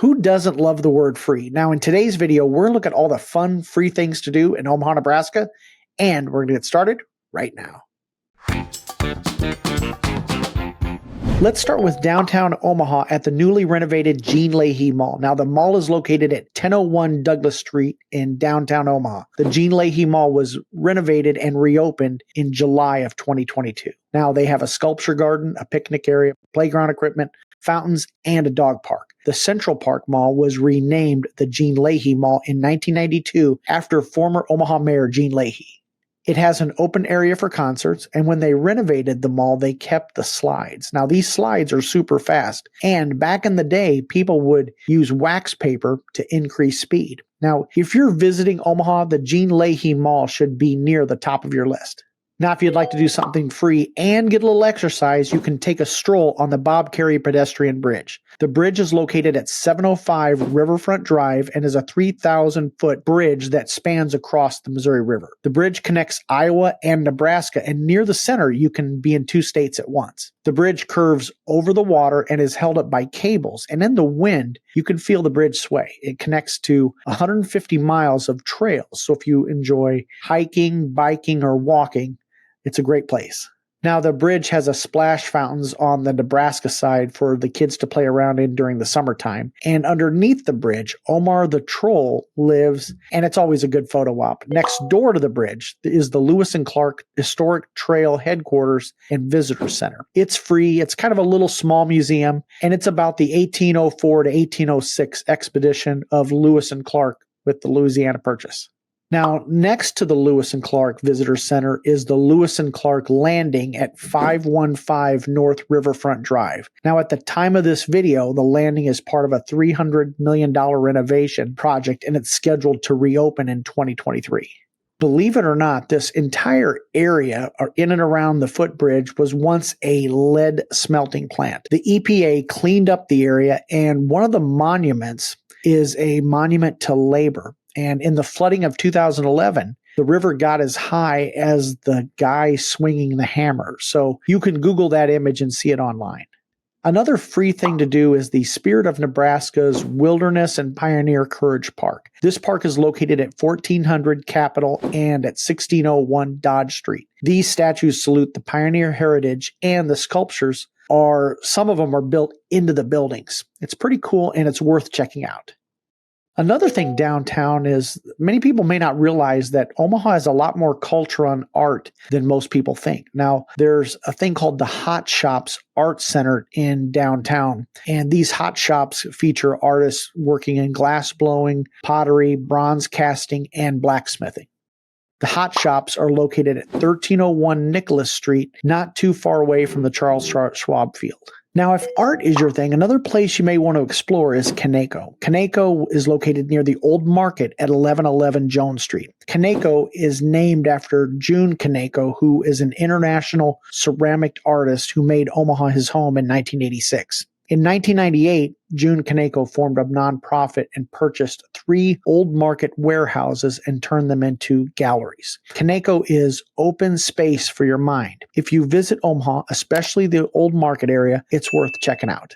Who doesn't love the word free? Now, in today's video, we're going to look at all the fun, free things to do in Omaha, Nebraska, and we're going to get started right now. Let's start with downtown Omaha at the newly renovated Gene Leahy Mall. Now, the mall is located at 1001 Douglas Street in downtown Omaha. The Gene Leahy Mall was renovated and reopened in July of 2022. Now, they have a sculpture garden, a picnic area, playground equipment, fountains, and a dog park. The Central Park Mall was renamed the Gene Leahy Mall in 1992 after former Omaha Mayor Gene Leahy. It has an open area for concerts, and when they renovated the mall, they kept the slides. Now, these slides are super fast, and back in the day, people would use wax paper to increase speed. Now, if you're visiting Omaha, the Gene Leahy Mall should be near the top of your list. Now, if you'd like to do something free and get a little exercise, you can take a stroll on the Carey Pedestrian Bridge. The bridge is located at 705 Riverfront Drive and is a 3,000-foot bridge that spans across the Missouri River. The bridge connects Iowa and Nebraska, and near the center, you can be in two states at once. The bridge curves over the water and is held up by cables, and in the wind, you can feel the bridge sway. It connects to 150 miles of trails, so if you enjoy hiking, biking, or walking, it's a great place. Now, the bridge has a splash fountains on the Nebraska side for the kids to play around in during the summertime. And underneath the bridge, Omar the Troll lives, and it's always a good photo op. Next door to the bridge is the Lewis and Clark Historic Trail Headquarters and Visitor Center. It's free. It's kind of a little small museum, and it's about the 1804 to 1806 expedition of Lewis and Clark with the Louisiana Purchase. Now, next to the Lewis and Clark Visitor Center is the Lewis and Clark Landing at 515 North Riverfront Drive. Now, at the time of this video, the landing is part of a $300 million renovation project, and it's scheduled to reopen in 2023. Believe it or not, this entire area in and around the footbridge was once a lead smelting plant. The EPA cleaned up the area, and one of the monuments is a monument to labor. And in the flooding of 2011, the river got as high as the guy swinging the hammer. So you can Google that image and see it online. Another free thing to do is the Spirit of Nebraska's Wilderness and Pioneer Courage Park. This park is located at 1400 Capitol and at 1601 Dodge Street. These statues salute the pioneer heritage, and the sculptures some of them are built into the buildings. It's pretty cool, and it's worth checking out. Another thing downtown is many people may not realize that Omaha has a lot more culture and art than most people think. Now, there's a thing called the Hot Shops Art Center in downtown, and these hot shops feature artists working in glass blowing, pottery, bronze casting, and blacksmithing. The hot shops are located at 1301 Nicholas Street, not too far away from the Charles Schwab Field. Now, if art is your thing, another place you may want to explore is Kaneko. Kaneko is located near the Old Market at 1111 Jones Street. Kaneko is named after June Kaneko, who is an international ceramic artist who made Omaha his home in 1986. In 1998, June Kaneko formed a nonprofit and purchased 3 Old Market warehouses and turned them into galleries. Kaneko is open space for your mind. If you visit Omaha, especially the Old Market area, it's worth checking out.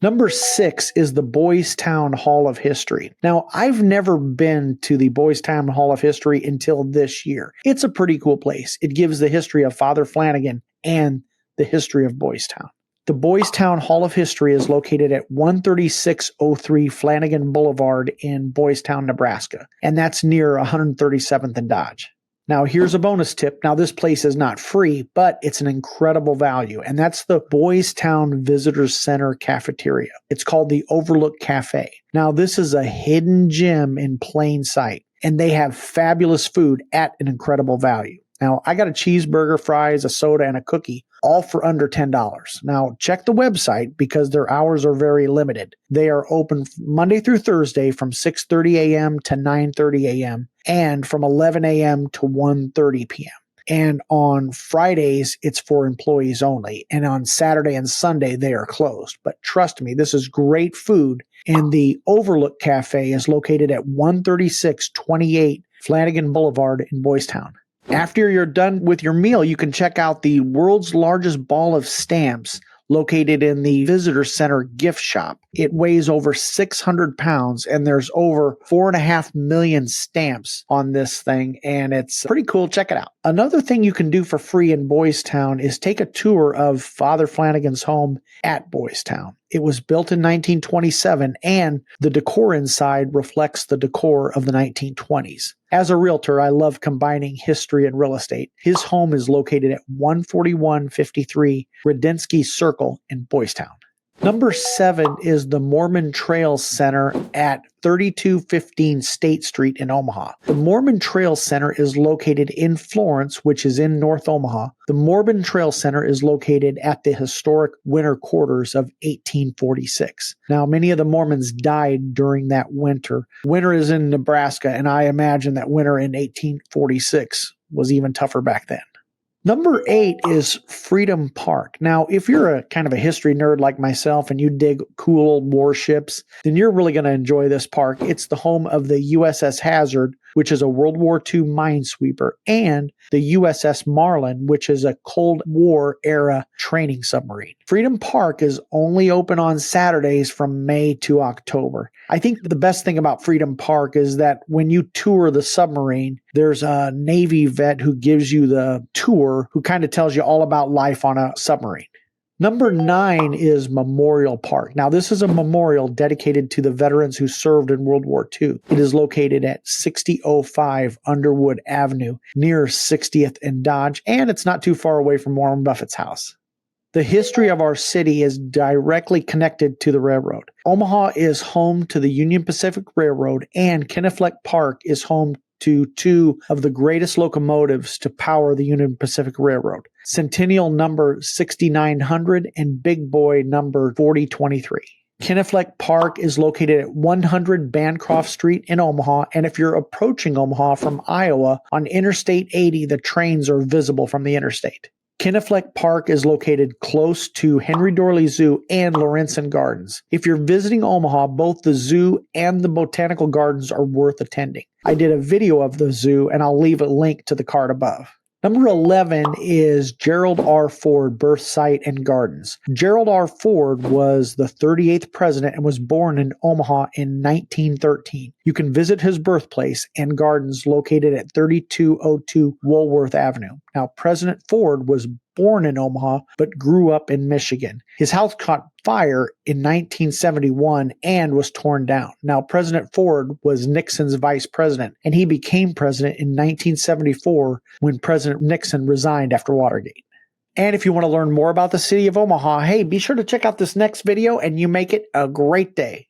Number 6 is the Boys Town Hall of History. Now, I've never been to the Boys Town Hall of History until this year. It's a pretty cool place. It gives the history of Father Flanagan and the history of Boys Town. The Boys Town Hall of History is located at 13603 Flanagan Boulevard in Boys Town, Nebraska, and that's near 137th and Dodge. Now, here's a bonus tip. Now, this place is not free, but it's an incredible value, and that's the Boys Town Visitors Center Cafeteria. It's called the Overlook Cafe. Now, this is a hidden gem in plain sight, and they have fabulous food at an incredible value. Now, I got a cheeseburger, fries, a soda, and a cookie, all for under $10. Now, check the website because their hours are very limited. They are open Monday through Thursday from 6:30 a.m. to 9:30 a.m. and from 11 a.m. to 1:30 p.m. And on Fridays, it's for employees only. And on Saturday and Sunday, they are closed. But trust me, this is great food. And the Overlook Cafe is located at 13628 Flanagan Boulevard in Boys Town. After you're done with your meal, you can check out the world's largest ball of stamps located in the Visitor Center gift shop. It weighs over 600 pounds, and there's over 4.5 million stamps on this thing, and it's pretty cool. Check it out. Another thing you can do for free in Boys Town is take a tour of Father Flanagan's home at Boys Town. It was built in 1927, and the decor inside reflects the decor of the 1920s. As a realtor, I love combining history and real estate. His home is located at 14153 Radinsky Circle in Boys Town. Number 7 is the Mormon Trail Center at 3215 State Street in Omaha. The Mormon Trail Center is located in Florence, which is in North Omaha. The Mormon Trail Center is located at the historic winter quarters of 1846. Now, many of the Mormons died during that winter. Winter is in Nebraska, and I imagine that winter in 1846 was even tougher back then. Number 8 is Freedom Park. Now, if you're a kind of a history nerd like myself and you dig cool old warships, then you're really going to enjoy this park. It's the home of the USS Hazard, which is a World War II minesweeper, and the USS Marlin, which is a Cold War era training submarine. Freedom Park is only open on Saturdays from May to October. I think the best thing about Freedom Park is that when you tour the submarine, there's a Navy vet who gives you the tour, who kind of tells you all about life on a submarine. Number 9 is Memorial Park. Now, this is a memorial dedicated to the veterans who served in World War II. It is located at 6005 Underwood Avenue near 60th and Dodge, and it's not too far away from Warren Buffett's house. The history of our city is directly connected to the railroad. Omaha is home to the Union Pacific Railroad, and Kennebec Park is home to 2 of the greatest locomotives to power the Union Pacific Railroad, Centennial number 6900 and Big Boy number 4023. Kennebec Park is located at 100 Bancroft Street in Omaha, and if you're approaching Omaha from Iowa on Interstate 80, the trains are visible from the interstate. Kennebec Park is located close to Henry Dorley Zoo and Lawrenson Gardens. If you're visiting Omaha, both the zoo and the botanical gardens are worth attending. I did a video of the zoo, and I'll leave a link to the card above. Number 11 is Gerald R. Ford Birth Site and Gardens. Gerald R. Ford was the 38th president and was born in Omaha in 1913. You can visit his birthplace and gardens located at 3202 Woolworth Avenue. Now, President Ford was born in Omaha but grew up in Michigan. His house caught fire in 1971 and was torn down. Now, President Ford was Nixon's vice president, and he became president in 1974 when President Nixon resigned after Watergate. And if you want to learn more about the city of Omaha, hey, be sure to check out this next video, and you make it a great day.